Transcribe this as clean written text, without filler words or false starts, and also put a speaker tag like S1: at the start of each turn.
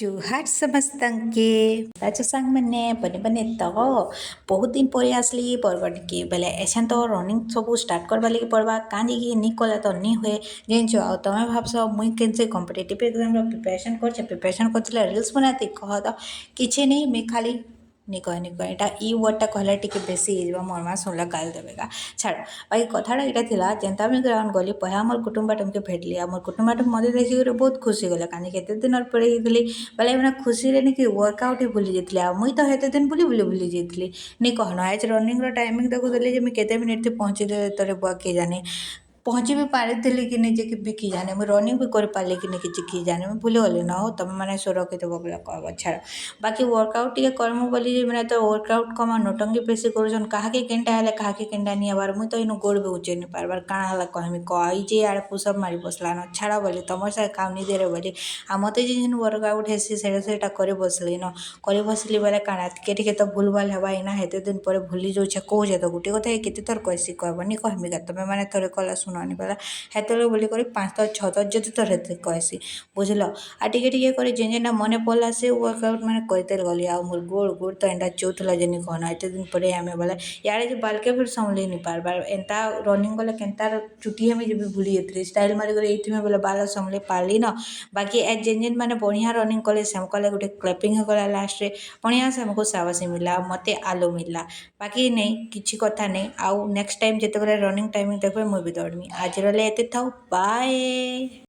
S1: जुहार समस्तंके राजा सांग मैंने बने बने तो बहुत दिन पर आसली बरगढ़ के बेले ऐसा तो रनिंग सब स्टार्ट करवा लगे पड़वा काजी की नहीं कले तो नहीं हुए जेन आ तुम भावस मुई के कॉम्पिटिटिव एग्जाम प्रिपरेशन कर रिल्स बनाती कह तो किसी नहीं मैं खाली निकह एटा ई वर्डटा कहला टिके बेसी मोरमा शुणला गाल देवेगा छाड़ बाकी कथाटा यहाँ थिला जेनता मुझे ग्राउंड गली पहला मोर कुटुम्बाटम के भेटली मोर कुटुम्बाटम मत देखिक बहुत खुशी गला कहीं केते दिन पर बोले मैंने खुशी नहीं कि वर्कआउट ही भूली जाती मुई तो हेते दिन भूली जाती नहीं कहना आज रनिंग टाइमिंग देखुली मुझे केते मिनिट पहुँची तोरे बुआ किए जाने पहुँची भी पारी कि नहीं जे भी कि जाने मुझे रनिंग भी कर पारे कि नहीं कि जाने मुझे भूली गली ना हो तुम मैंने सुरक्षित बोले कह छाड़ बाकी वर्कआउट टे करमु बोली मैंने तो वर्कआउट कम नौटंगी बेसी कर क्या केनटा हेल्ले क्या केनटा नहीं हबार मुझे तो इन गोड़ भी उचे नहीं पार्बार काଣା हला कहमी कही जे आड़े पुसअप मारी बसला न छाड़ बोली तुम से काम नहीं दे बोली आ मत जिन वर्कआउट हेसी से कर बसली न कर बसली बोले काଣା टिके तो भूल भाल हवा इना हेते दिन पर भूली जाऊे कहे तो गोटे कथा केते थर कहसी कहबनी कहमी का तुम मैंने थोड़े कला शुणनी बोला हेतु बोली 5 थर 6 थर जते थर हेते कहसी बुझल आ टिके कर जेनटा मन पड़ा से वर्कआउट मैंने करते गली आ मोर गोड़ गोड़ तो एंटा चौथला जेनी कहना एते दिन पर आमे बोले यारे जो बालके फिर संभली नहीं पारबार एंता रनिंग गले केनता चुटी हमें जब भूली जाती स्टाइल मारी गले ये बोले बाल संभली पारली न बाकी एज जेन जेन मैंने बढ़िया रनिंग कले से कले गोटे क्लैपिंग होगा लास्ट रे बढ़िया से हमको साबासी मिला मत आलो मिलला बाकी नहीं किसी कथा नहीं आउ नेक्स्ट टाइम जिते रनिंग टाइमिंग देखो मुझे भी दौड़मी आज रले एते थाउ बाय।